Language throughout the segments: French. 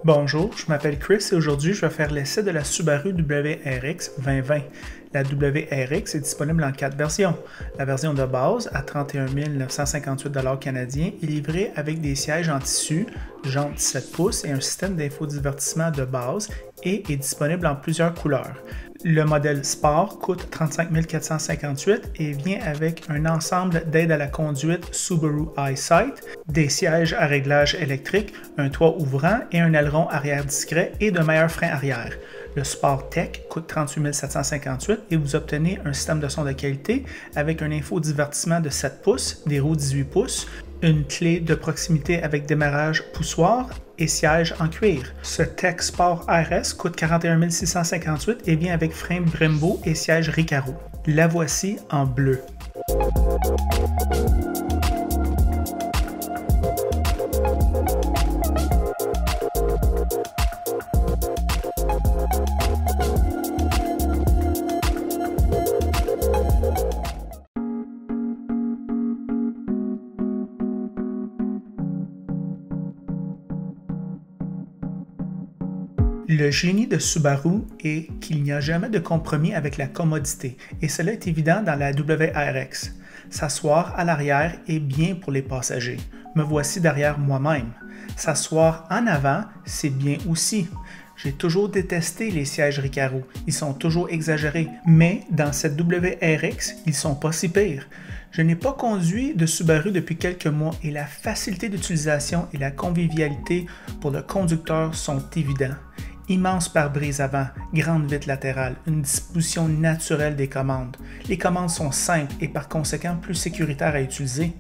Bonjour, je m'appelle Chris et aujourd'hui je vais faire l'essai de la Subaru WRX 2020. La WRX est disponible en 4 versions. La version de base à 31 958 $ canadiens est livrée avec des sièges en tissu, jantes 17 pouces et un système d'infodivertissement de base et est disponible en plusieurs couleurs. Le modèle Sport coûte 35 458 et vient avec un ensemble d'aides à la conduite Subaru EyeSight, des sièges à réglage électrique, un toit ouvrant et un aileron arrière discret et de meilleurs freins arrière. Le Sport Tech coûte 38 758 et vous obtenez un système de son de qualité avec un infodivertissement de 7 pouces, des roues 18 pouces, une clé de proximité avec démarrage poussoir et siège en cuir. Ce Tech Sport RS coûte 41 658 et vient avec frein Brembo et siège Recaro. La voici en bleu. Le génie de Subaru est qu'il n'y a jamais de compromis avec la commodité, et cela est évident dans la WRX. S'asseoir à l'arrière est bien pour les passagers. Me voici derrière moi-même. S'asseoir en avant, c'est bien aussi. J'ai toujours détesté les sièges Recaro, ils sont toujours exagérés, mais dans cette WRX, ils sont pas si pires. Je n'ai pas conduit de Subaru depuis quelques mois et la facilité d'utilisation et la convivialité pour le conducteur sont évidents. Immense pare-brise avant, grande vitre latérale, une disposition naturelle des commandes. Les commandes sont simples et par conséquent plus sécuritaires à utiliser.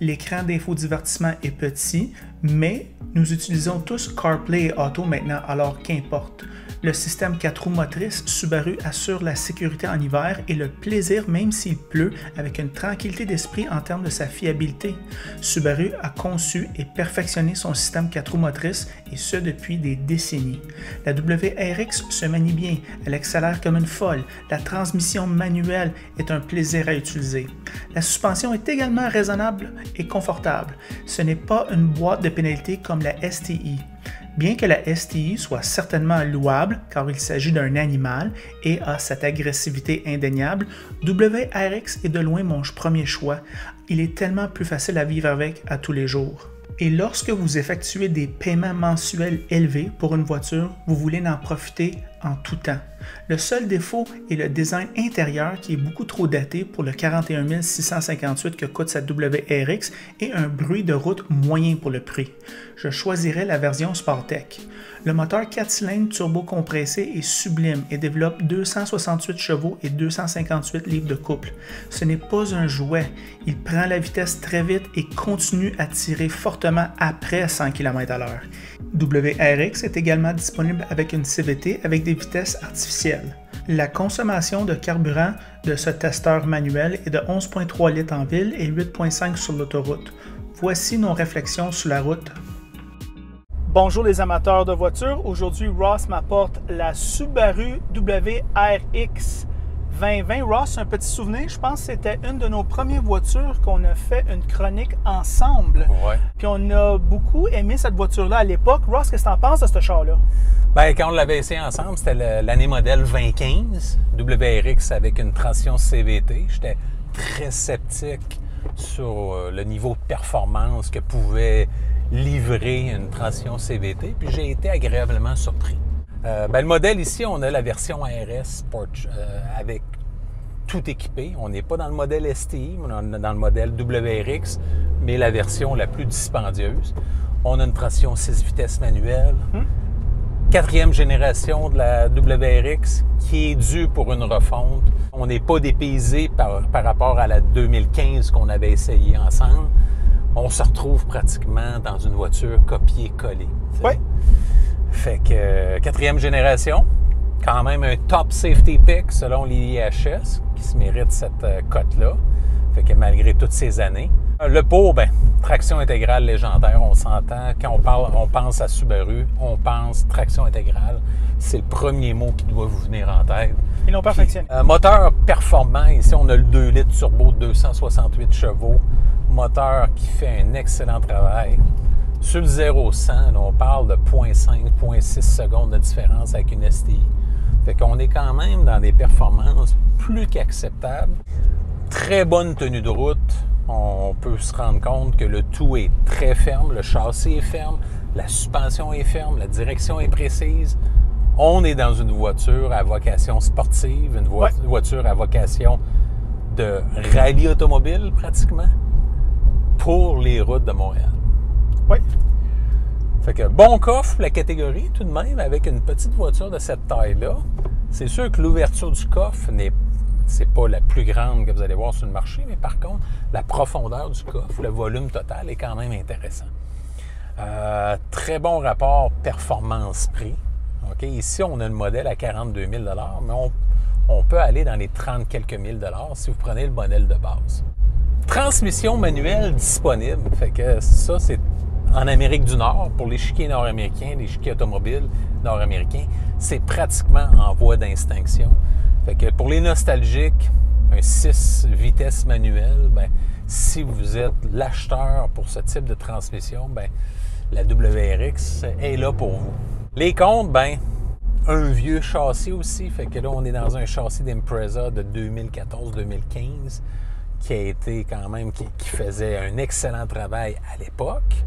L'écran d'infodivertissement est petit, mais nous utilisons tous CarPlay et Auto maintenant, alors qu'importe. Le système 4 roues motrices Subaru assure la sécurité en hiver et le plaisir même s'il pleut avec une tranquillité d'esprit en termes de sa fiabilité. Subaru a conçu et perfectionné son système 4 roues motrices et ce depuis des décennies. La WRX se manie bien, elle accélère comme une folle, la transmission manuelle est un plaisir à utiliser. La suspension est également raisonnable et confortable. Ce n'est pas une boîte de pénalité comme la STI. Bien que la STI soit certainement louable car il s'agit d'un animal et a cette agressivité indéniable, WRX est de loin mon premier choix. Il est tellement plus facile à vivre avec à tous les jours. Et lorsque vous effectuez des paiements mensuels élevés pour une voiture, vous voulez en profiter en tout temps. Le seul défaut est le design intérieur qui est beaucoup trop daté pour le 41 658 que coûte cette WRX et un bruit de route moyen pour le prix. Je choisirais la version Sportec. Le moteur 4 cylindres turbo-compressé est sublime et développe 268 chevaux et 258 livres de couple. Ce n'est pas un jouet, il prend la vitesse très vite et continue à tirer fortement après 100 km/h. WRX est également disponible avec une CVT avec des vitesses artificielles. La consommation de carburant de ce testeur manuel est de 11,3 litres en ville et 8,5 sur l'autoroute. Voici nos réflexions sur la route. Bonjour les amateurs de voitures, aujourd'hui Ross m'apporte la Subaru WRX 2020. Ross, un petit souvenir, je pense que c'était une de nos premières voitures qu'on a fait une chronique ensemble. Ouais. Puis on a beaucoup aimé cette voiture-là à l'époque. Ross, qu'est-ce que tu en penses de ce char-là? Bien, quand on l'avait essayé ensemble, c'était l'année modèle 2015, WRX avec une transmission CVT. J'étais très sceptique sur le niveau de performance que pouvait livrer une transmission CVT, puis j'ai été agréablement surpris. Le modèle ici, on a la version RS Sport avec tout équipé. On n'est pas dans le modèle STI, on est dans le modèle WRX, mais la version la plus dispendieuse. On a une transmission 6 vitesses manuelle, 4e génération de la WRX qui est due pour une refonte. On n'est pas dépaysé par rapport à la 2015 qu'on avait essayé ensemble. On se retrouve pratiquement dans une voiture copier-coller. Oui. Fait que 4e génération, quand même un top safety pick selon l'IIHS qui se mérite cette cote-là. Fait que malgré toutes ces années. Le pot, traction intégrale légendaire, on s'entend. Quand on pense à Subaru, on pense traction intégrale. C'est le premier mot qui doit vous venir en tête. Ils l'ont perfectionné. Moteur performant, ici on a le 2 litres turbo de 268 chevaux. Moteur qui fait un excellent travail. Sur le 0-100, on parle de 0,5, 0,6 secondes de différence avec une STI. Fait qu'on est quand même dans des performances plus qu'acceptables. Très bonne tenue de route. On peut se rendre compte que le tout est très ferme, le châssis est ferme, la suspension est ferme, la direction est précise. On est dans une voiture à vocation sportive, une voiture à vocation de rallye automobile pratiquement pour les routes de Montréal. Oui. Fait que bon coffre pour la catégorie tout de même avec une petite voiture de cette taille-là. C'est sûr que l'ouverture du coffre c'est pas la plus grande que vous allez voir sur le marché, mais par contre, la profondeur du coffre, le volume total est quand même intéressant. Très bon rapport performance-prix. Okay? Ici, on a le modèle à 42 000 $, mais on peut aller dans les 30 quelques mille dollars si vous prenez le modèle de base. Transmission manuelle disponible. Fait que ça, c'est en Amérique du Nord, pour l'échiquier nord-américain, l'échiquier automobile nord-américain, c'est pratiquement en voie d'extinction. Fait que pour les nostalgiques, un 6 vitesses manuel, ben, si vous êtes l'acheteur pour ce type de transmission, ben, la WRX est là pour vous. Les comptes, ben, un vieux châssis aussi. Fait que là, on est dans un châssis d'Impreza de 2014-2015 qui a été quand même, qui faisait un excellent travail à l'époque.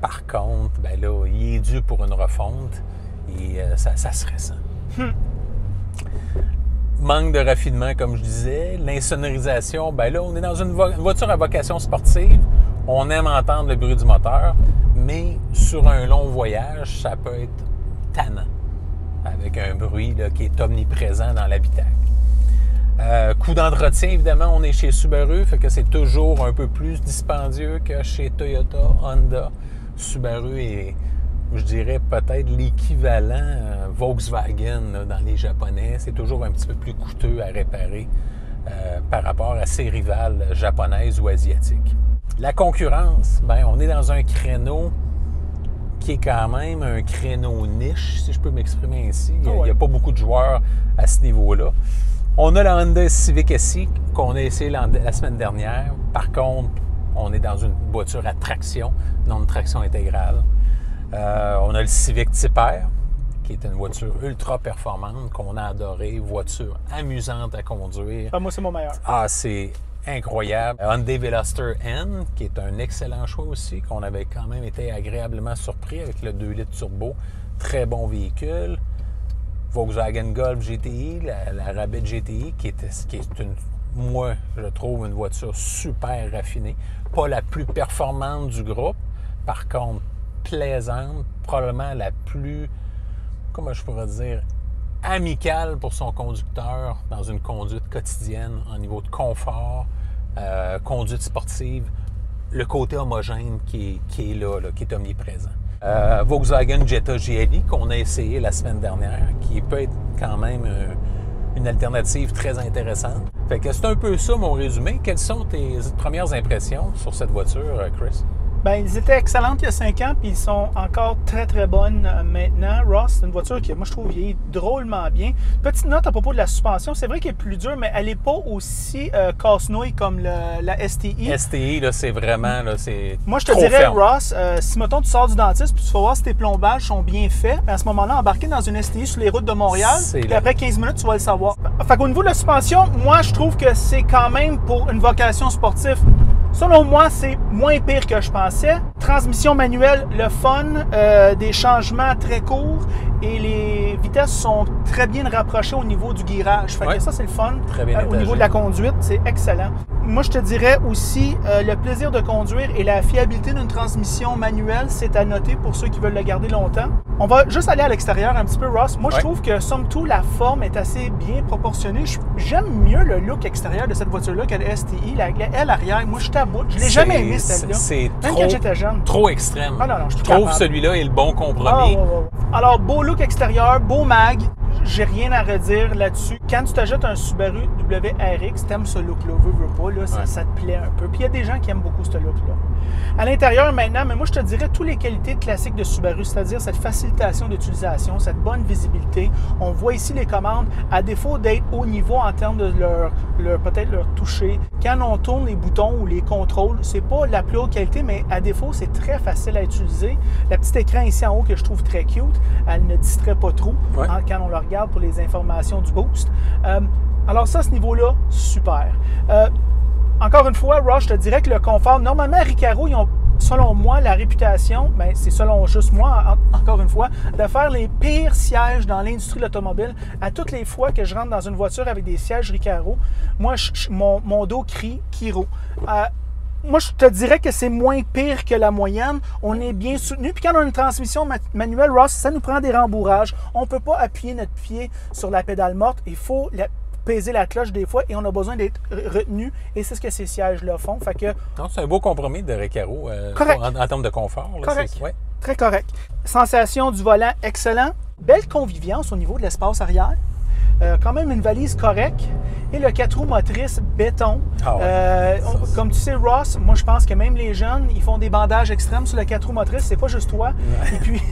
Par contre, ben là, il est dû pour une refonte et ça se ressent. Manque de raffinement, comme je disais. L'insonorisation, ben là, on est dans une voiture à vocation sportive. On aime entendre le bruit du moteur, mais sur un long voyage, ça peut être tannant, avec un bruit là, qui est omniprésent dans l'habitacle. Coût d'entretien, évidemment, on est chez Subaru, fait que c'est toujours un peu plus dispendieux que chez Toyota, Honda. Subaru est, je dirais, peut-être l'équivalent Volkswagen là, dans les Japonais. C'est toujours un petit peu plus coûteux à réparer par rapport à ses rivales japonaises ou asiatiques. La concurrence, bien, on est dans un créneau qui est quand même un créneau niche, si je peux m'exprimer ainsi. Il n'y a pas beaucoup de joueurs à ce niveau-là. On a la Honda Civic SI qu'on a essayé la semaine dernière. Par contre, on est dans une voiture à traction, non de traction intégrale. On a le Civic Type R, qui est une voiture ultra performante qu'on a adorée, voiture amusante à conduire. Ah, moi, c'est mon meilleur. Ah, c'est incroyable. Hyundai Veloster N, qui est un excellent choix aussi, qu'on avait quand même été agréablement surpris avec le 2 litres turbo. Très bon véhicule. Volkswagen Golf GTI, la Rabbit GTI, qui est moi, je trouve une voiture super raffinée. Pas la plus performante du groupe, par contre, plaisante, probablement la plus, comment je pourrais dire, amicale pour son conducteur dans une conduite quotidienne, en niveau de confort, conduite sportive, le côté homogène qui est là, qui est omniprésent. Volkswagen Jetta GLI qu'on a essayé la semaine dernière, qui peut être quand même une alternative très intéressante. Fait que c'est un peu ça mon résumé. Quelles sont tes premières impressions sur cette voiture, Chris? Bien, ils étaient excellentes il y a 5 ans, puis ils sont encore très, très bonnes maintenant. Ross, c'est une voiture qui, moi, je trouve, vieillit drôlement bien. Petite note à propos de la suspension. C'est vrai qu'elle est plus dure, mais elle n'est pas aussi casse-nouille comme la STI. STI, là, c'est vraiment, là, c'est moi, je te dirais, ferme. Ross, si, mettons, tu sors du dentiste, puis tu vas voir si tes plombages sont bien faits, à ce moment-là, embarquer dans une STI sur les routes de Montréal, puis après 15 minutes, tu vas le savoir. Fait qu'au niveau de la suspension, moi, je trouve que c'est quand même pour une vocation sportive. Selon moi, c'est moins pire que je pensais. Transmission manuelle, le fun, des changements très courts et les vitesses sont très bien rapprochées au niveau du guirage. Fait que ça, c'est le fun. Très bien au niveau de la conduite, c'est excellent. Moi, je te dirais aussi, le plaisir de conduire et la fiabilité d'une transmission manuelle, c'est à noter pour ceux qui veulent le garder longtemps. On va juste aller à l'extérieur un petit peu, Ross. Moi, je trouve que, somme toute, la forme est assez bien proportionnée. J'aime mieux le look extérieur de cette voiture-là que la STI. La aile arrière, moi, je t'aboute. Je l'ai jamais aimé, celle-là. C'est même quand j'étais jeune. Trop extrême. Ah, non, je trouve celui-là est le bon compromis. Alors, beau look extérieur, beau mag. j'ai rien à redire là-dessus. Quand tu t'achètes un Subaru WRX, t'aimes ce look-là, veux pas, là, ça te plaît un peu. Puis il y a des gens qui aiment beaucoup ce look-là. À l'intérieur maintenant, mais moi je te dirais toutes les qualités classiques de Subaru, c'est-à-dire cette facilitation d'utilisation, cette bonne visibilité. On voit ici les commandes, à défaut d'être au niveau en termes de peut-être leur toucher. Quand on tourne les boutons ou les contrôles, c'est pas la plus haute qualité, mais à défaut, c'est très facile à utiliser. Le petit écran ici en haut que je trouve très cute, elle ne distrait pas trop quand on le regarde pour les informations du boost. Alors ça, à ce niveau-là, super. Encore une fois, Ross, je te dirais que le confort, normalement, Recaro, ils ont, selon moi, la réputation, ben, c'est selon juste moi, encore une fois, de faire les pires sièges dans l'industrie de l'automobile. À toutes les fois que je rentre dans une voiture avec des sièges Recaro, moi, mon dos crie Kiro. Moi, je te dirais que c'est moins pire que la moyenne. On est bien soutenu. Puis quand on a une transmission manuelle, Ross, ça nous prend des rembourrages. On ne peut pas appuyer notre pied sur la pédale morte. Il faut peser la cloche des fois et on a besoin d'être retenu. Et c'est ce que ces sièges-là font. Fait que, c'est un beau compromis de Recaro en termes de confort. Là, correct. Très correct. Sensation du volant, excellent. Belle convivience au niveau de l'espace arrière. Quand même une valise correcte. Et le 4 roues motrices béton. Comme tu sais, Ross, moi je pense que même les jeunes, ils font des bandages extrêmes sur le 4 roues motrices. C'est pas juste toi. Et puis,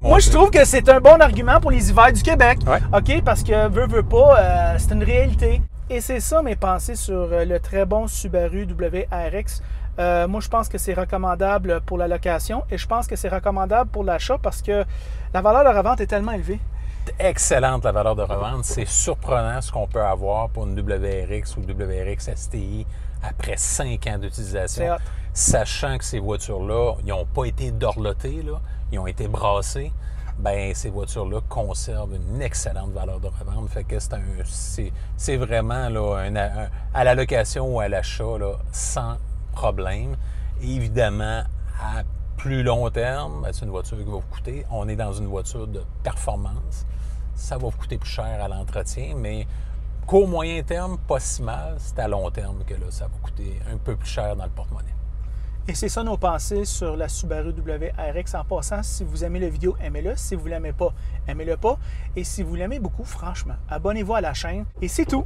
moi je trouve que c'est un bon argument pour les hivers du Québec. OK? Parce que veut pas, c'est une réalité. Et c'est ça mes pensées sur le très bon Subaru WRX. Moi, je pense que c'est recommandable pour la location et je pense que c'est recommandable pour l'achat parce que la valeur de revente est tellement élevée. Excellente la valeur de revente. C'est surprenant ce qu'on peut avoir pour une WRX ou WRX STI après 5 ans d'utilisation. Sachant que ces voitures-là, ils n'ont pas été dorlotées, là, ils ont été brassées. Bien, ces voitures-là conservent une excellente valeur de revente. Fait que c'est vraiment là, à la location ou à l'achat là, sans problème. Et évidemment, à plus long terme, c'est une voiture qui va vous coûter. On est dans une voiture de performance. Ça va vous coûter plus cher à l'entretien, mais court moyen terme, pas si mal. C'est à long terme que là, ça va coûter un peu plus cher dans le porte-monnaie. Et c'est ça nos pensées sur la Subaru WRX. En passant, si vous aimez la vidéo, aimez-le. Si vous ne l'aimez pas, aimez-le pas. Et si vous l'aimez beaucoup, franchement, abonnez-vous à la chaîne. Et c'est tout.